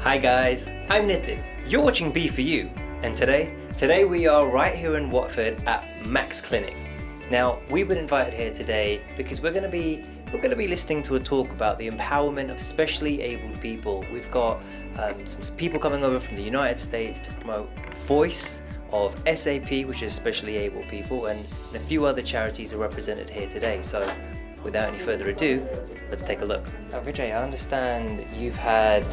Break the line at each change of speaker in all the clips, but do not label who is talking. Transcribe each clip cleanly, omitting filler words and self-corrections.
Hi guys, I'm Nitin. You're watching B4U, and today we are right here in Watford at Max Clinic. Now, we've been invited here today because we're going to be listening to a talk about the empowerment of specially abled people. We've got some people coming over from the United States to promote Voice of SAP, which is specially abled people, and a few other charities are represented here today. So, without any further ado, let's take a look. Now, Vijay, I understand you've had,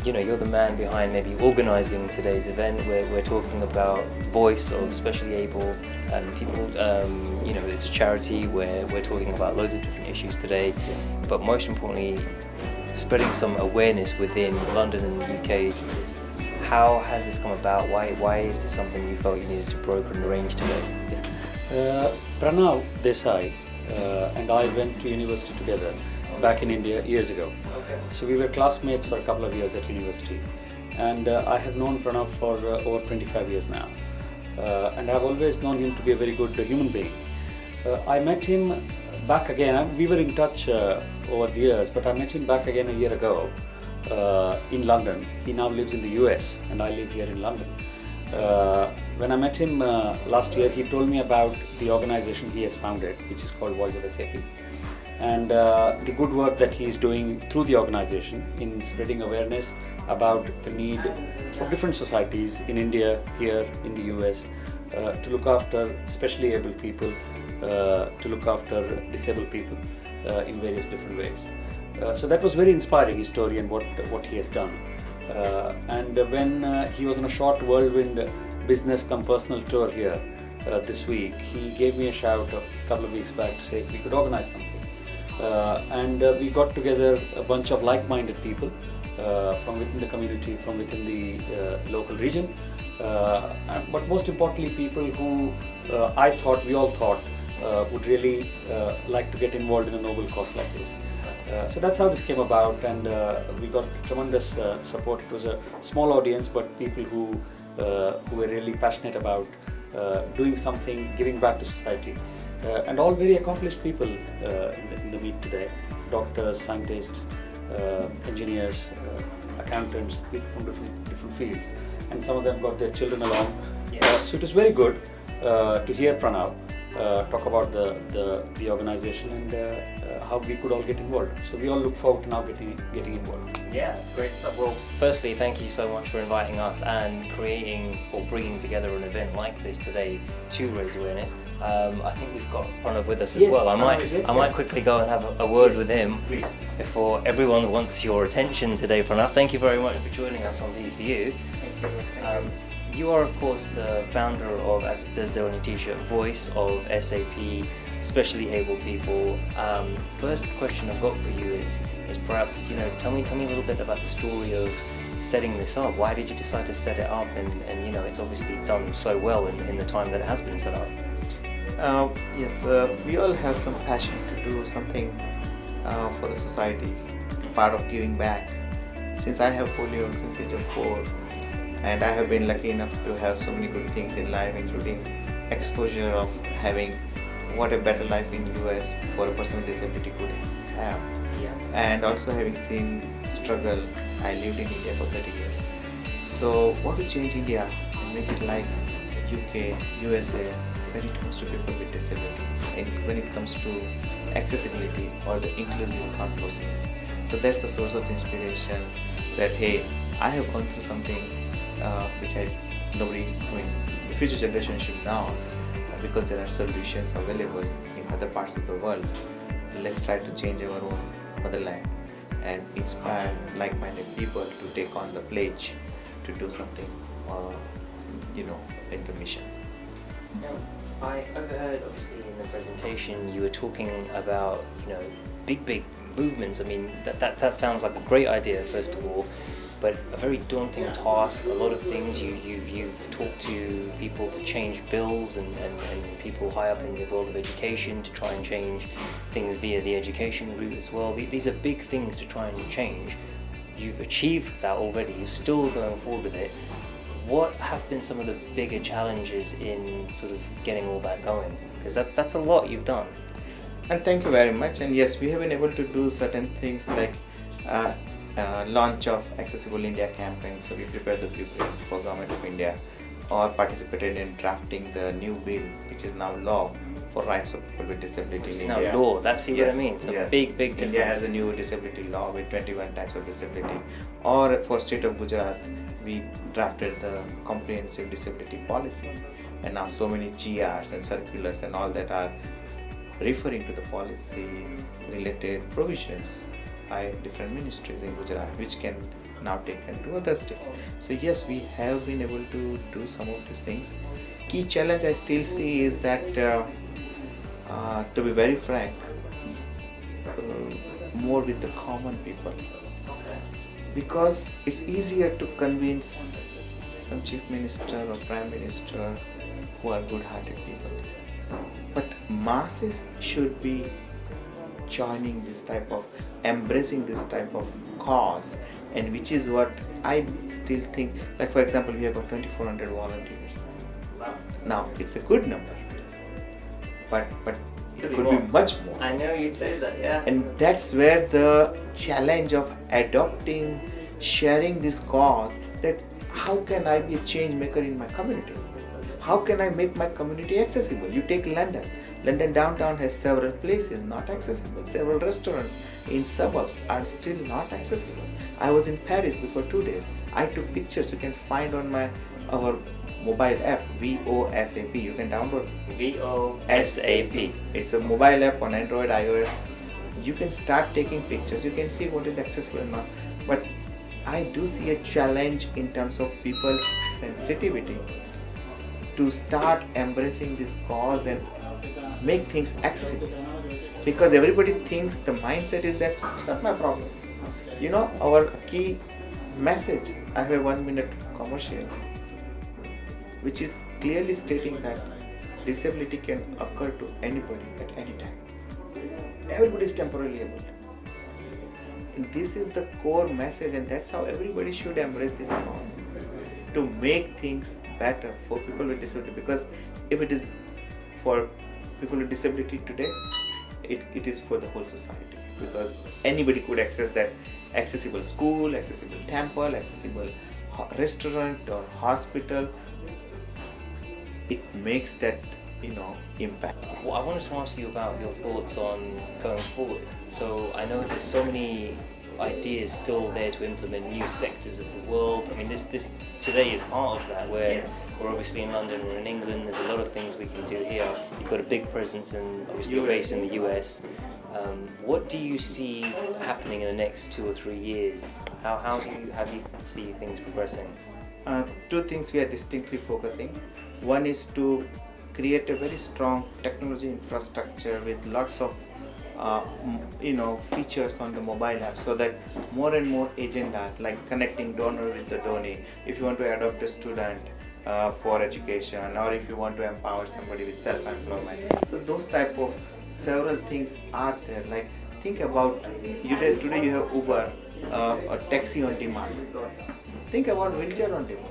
you're the man behind maybe organising today's event. We're talking about Voice of specially able people. It's a charity where we're talking about loads of different issues today, but most importantly, spreading some awareness within London and the UK. How has this come about? Why is this something you felt you needed to broker and arrange today?
Pranav Desai and I went to university together back in India years ago.
Okay.
So we were classmates for a couple of years at university, and I have known Pranav for over 25 years now, and I've always known him to be a very good human being. I met him back again. We were in touch over the years, but I met him back again a year ago in London. He now lives in the US and I live here in London. When I met him last year, he told me about the organization he has founded, which is called Voice of SAP, and the good work that he's doing through the organization in spreading awareness about the need for different societies in India, here in the US, to look after specially able people, to look after disabled people in various different ways. So that was very inspiring, his story and what he has done. And when he was on a short whirlwind business come personal tour here this week, he gave me a shout a couple of weeks back to say if we could organize something. And we got together a bunch of like-minded people from within the community, from within the local region, but most importantly people who we all thought would really like to get involved in a noble cause like this. So that's how this came about, and we got tremendous support. It was a small audience, but people who were really passionate about doing something, giving back to society, and all very accomplished people in the meet today: doctors, scientists, engineers, accountants, people from different fields, and some of them got their children along. So it was very good to hear Pranav talk about the organization and how we could all get involved. So we all look forward to now getting involved.
Yeah, it's great stuff. Well, firstly, thank you so much for inviting us and creating or bringing together an event like this today to raise awareness. I think we've got Pranav with us as well. I might quickly go and have a word with him.
Please.
Before everyone wants your attention today, Pranav. Thank you very much for joining us on B4U.
Thank you.
You are, of course, the founder of, as it says there on your t-shirt, Voice of SAP, specially able people. First question I've got for you is perhaps, tell me a little bit about the story of setting this up. Why did you decide to set it up? And it's obviously done so well in the time that it has been set up.
Yes, we all have some passion to do something for the society, part of giving back. Since I have polio since age of 4, and I have been lucky enough to have so many good things in life, including exposure of having what a better life in US for a person with disability could have.
Yeah.
And also having seen struggle. I lived in India for 30 years. So what to change India and make it like UK, USA when it comes to people with disability and when it comes to accessibility or the inclusive thought process. So that's the source of inspiration that, hey, I have gone through something which the future generation should know, because there are solutions available in other parts of the world. Let's try to change our own motherland and inspire like-minded people to take on the pledge to do something, in the mission.
Now, I overheard, obviously, in the presentation, you were talking about, big movements. I mean, that sounds like a great idea, first of all, but a very daunting task. A lot of things. You've talked to people to change bills and people high up in the world of education to try and change things via the education route as well. These are big things to try and change. You've achieved that already. You're still going forward with it. What have been some of the bigger challenges in sort of getting all that going? Because that's a lot you've done.
And thank you very much. And yes, we have been able to do certain things like launch of Accessible India campaign. So we prepared the blueprint for Government of India, or participated in drafting the new bill, which is now law for rights of people with disability in
Now
India.
law, that's what I mean. It's a big difference.
India has a new disability law with 21 types of disability. Or for state of Gujarat, we drafted the comprehensive disability policy, and now so many GRs and circulars and all that are referring to the policy related provisions by different ministries in Gujarat, which can now taken to other states. So yes, we have been able to do some of these things. Key challenge I still see is that, to be very frank, more with the common people, because it's easier to convince some chief minister or prime minister who are good-hearted people, but masses should be joining this type of, embracing this type of cause, and which is what I still think, like for example, we have got 2400 volunteers. Now it's a good number, but it could be much more.
I know you'd say that, yeah.
And that's where the challenge of adopting, sharing this cause, that how can I be a change maker in my community? How can I make my community accessible? You take London. London downtown has several places not accessible. Several restaurants in suburbs are still not accessible. I was in Paris before 2 days. I took pictures. You can find on our mobile app, VOSAP. You can download
VOSAP.
It's a mobile app on Android, iOS. You can start taking pictures. You can see what is accessible and not. But I do see a challenge in terms of people's sensitivity to start embracing this cause and make things accessible, because everybody thinks, the mindset is that it's not my problem. You know, our key message, I have a 1 minute commercial which is clearly stating that disability can occur to anybody at any time. Everybody is temporarily able. And this is the core message, and that's how everybody should embrace this cause, to make things better for people with disability. Because if it is for people with disability today, it is for the whole society, because anybody could access that accessible school, accessible temple, accessible restaurant or hospital. It makes that, impact.
Well, I wanted to ask you about your thoughts on going forward. So I know there's so many ideas still there to implement new sectors of the world. I mean, this today is part of that. We're obviously in London, we're in England. There's a lot of things we can do here. You've got a big presence, and obviously you're based in the US. What do you see happening in the next 2 or 3 years? How do you see things progressing?
Two things we are distinctly focusing. One is to create a very strong technology infrastructure with lots of features on the mobile app, so that more and more agendas, like connecting donor with the donee, if you want to adopt a student for education, or if you want to empower somebody with self-employment. So those type of several things are there. Like, think about, today you have Uber, or taxi on demand. Think about wheelchair on demand.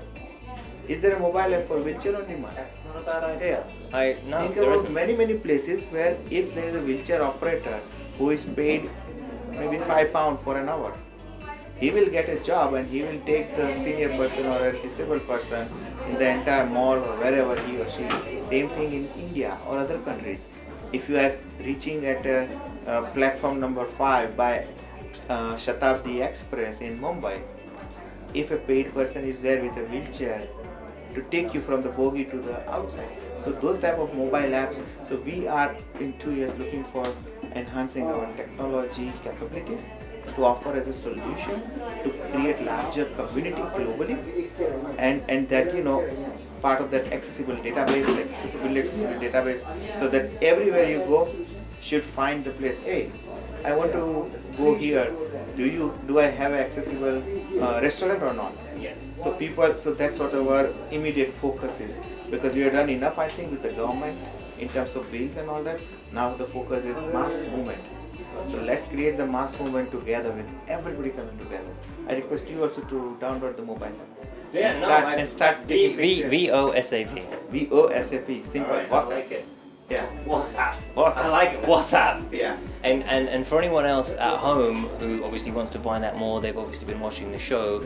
Is there a mobile app for wheelchair on demand?
That's not a bad idea.
Think about many places where if there is a wheelchair operator who is paid maybe £5 for an hour, he will get a job and he will take the senior person or a disabled person in the entire mall or wherever he or she. Same thing in India or other countries. If you are reaching at platform number 5 by Shatabdi Express in Mumbai, if a paid person is there with a wheelchair to take you from the bogie to the outside. So those type of mobile apps. So we are in 2 years looking for enhancing our technology capabilities to offer as a solution to create larger community globally, and that part of that accessible database, so that everywhere you go should find the place. Hey, I want to go here. Do I have an accessible restaurant or not?
Yeah.
So that's what our immediate focus is, because we have done enough, I think, with the government in terms of bills and all that. Now the focus is mass movement. So let's create the mass movement together with everybody coming together. I request you also to download the mobile app. Start taking pictures.
VOSAP.
VOSAP, simple.
Right, I like it.
Yeah.
WhatsApp.
WhatsApp.
I like it. WhatsApp.
Yeah.
And for anyone else at home who obviously wants to find out more, they've obviously been watching the show,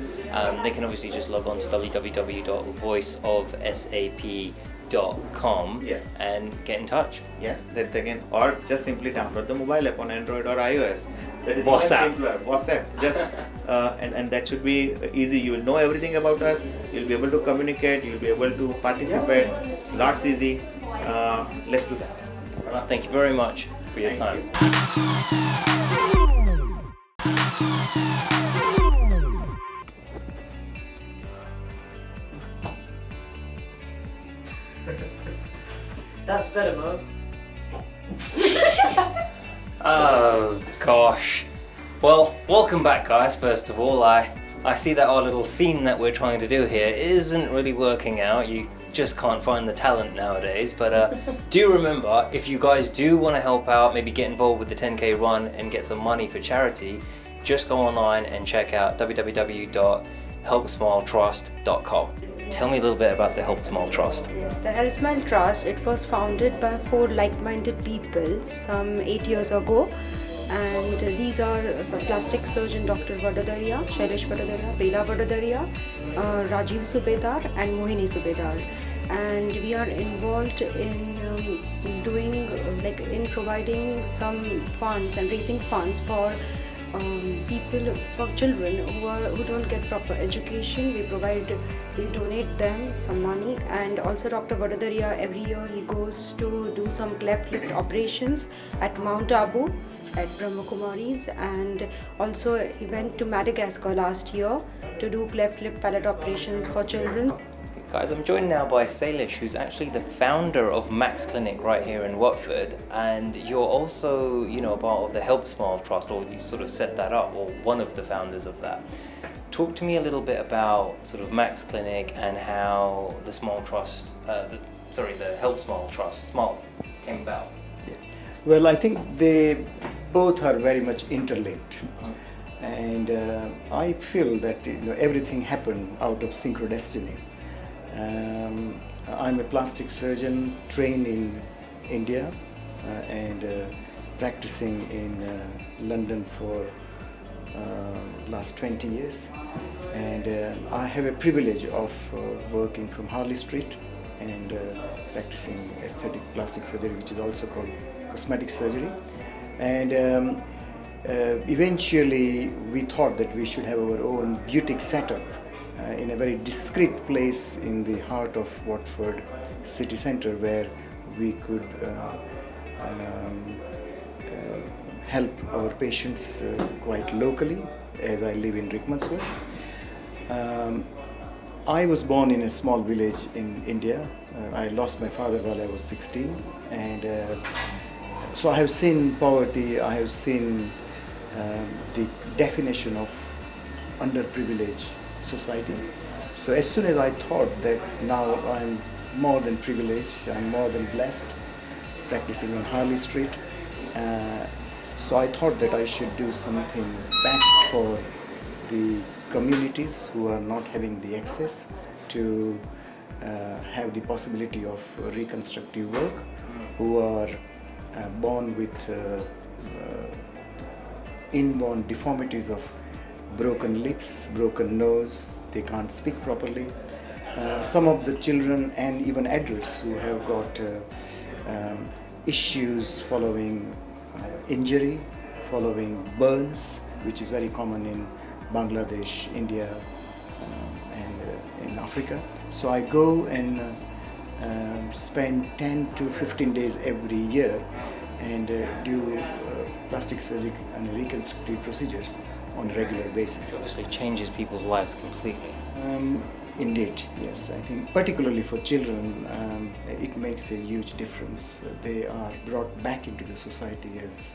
they can obviously just log on to www.voiceofsap.com
Yes.
and get in touch.
Yes, that again, or just simply download the mobile app on Android or iOS. That is
WhatsApp.
even simpler. WhatsApp. Just and that should be easy. You will know everything about us. You'll be able to communicate. You'll be able to participate. It's lots easy. Let's do that.
Well, thank you very much for your
Thank
time.
you.
That's better, Mo.
Oh gosh. Well, welcome back, guys. First of all, I see that our little scene that we're trying to do here isn't really working out. You just can't find the talent nowadays. But do remember, if you guys do want to help out, maybe get involved with the 10K run and get some money for charity, just go online and check out www.helpsmiletrust.com. Tell me a little bit about the Help Smile Trust.
Yes, the Help Smile Trust, it was founded by 4 like-minded people some 8 years ago. And these are plastic surgeon Dr. Vadadaria, Shailesh Vadadaria, Bela Vadadaria, Rajiv Subedar and Mohini Subedar. And we are involved in in providing some funds and raising funds for people, for children who don't get proper education. We donate them some money. And also Dr. Vadadaria, every year he goes to do some cleft lip operations at Mount Abu at Brahma Kumaris, and also he went to Madagascar last year to do cleft lip palate operations for children.
Guys, I'm joined now by Salish, who's actually the founder of Max Clinic right here in Watford, and you're also, a part of the Help Smile Trust, or you sort of set that up, or one of the founders of that. Talk to me a little bit about sort of Max Clinic and how the Smile Trust, the Help Smile Trust, Smile, came about.
Yeah. Well, I think they both are very much interlinked, and I feel that everything happened out of synchrodestiny. I'm a plastic surgeon trained in India and practicing in London for last 20 years, and I have a privilege of working from Harley Street and practicing aesthetic plastic surgery, which is also called cosmetic surgery. And eventually we thought that we should have our own boutique setup in a very discreet place in the heart of Watford city centre, where we could help our patients quite locally, as I live in Rickmansworth. I was born in a small village in India. I lost my father while I was 16, and so I have seen poverty, I have seen the definition of underprivileged society. So as soon as I thought that now I'm more than privileged, I'm more than blessed, practicing in Harley Street, so I thought that I should do something back for the communities who are not having the access to have the possibility of reconstructive work, who are born with inborn deformities of broken lips, broken nose, they can't speak properly. Some of the children and even adults who have got issues following injury, following burns, which is very common in Bangladesh, India, and in Africa. So I go and spend 10 to 15 days every year and do plastic surgery and reconstructive procedures on a regular basis.
It obviously changes people's lives completely.
Indeed, yes. I think particularly for children, it makes a huge difference. They are brought back into the society as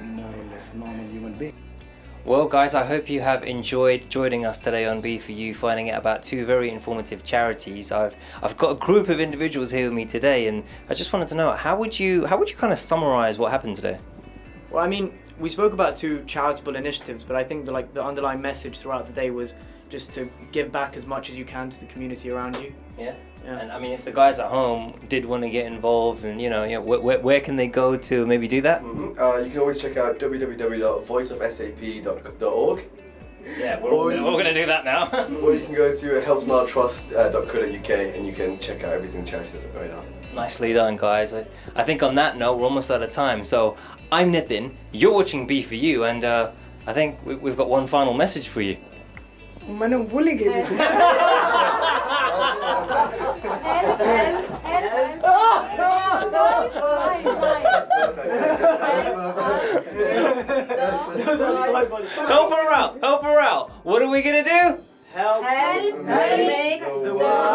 more or less normal human beings.
Well, guys, I hope you have enjoyed joining us today on B4U, finding out about 2 very informative charities. I've got a group of individuals here with me today, and I just wanted to know, how would you kind of summarize what happened today?
Well, I mean, we spoke about 2 charitable initiatives, but I think the underlying message throughout the day was just to give back as much as you can to the community around you.
Yeah.
Yeah.
And I mean, if the guys at home did want to get involved, and where can they go to maybe do that?
You can always check out www.voiceofsap.org,
Yeah, we're going to do that now.
or you can go to helpsmiletrust.co.uk and you can check out everything the charities that are going on.
Nicely done, guys. I think on that note, we're almost out of time. So I'm Nitin, you're watching B4U, and I think we've got one final message for you.
मैंने भूल ही गई बेटी
Help her out! Help her out! What are we gonna do?
Help
make the world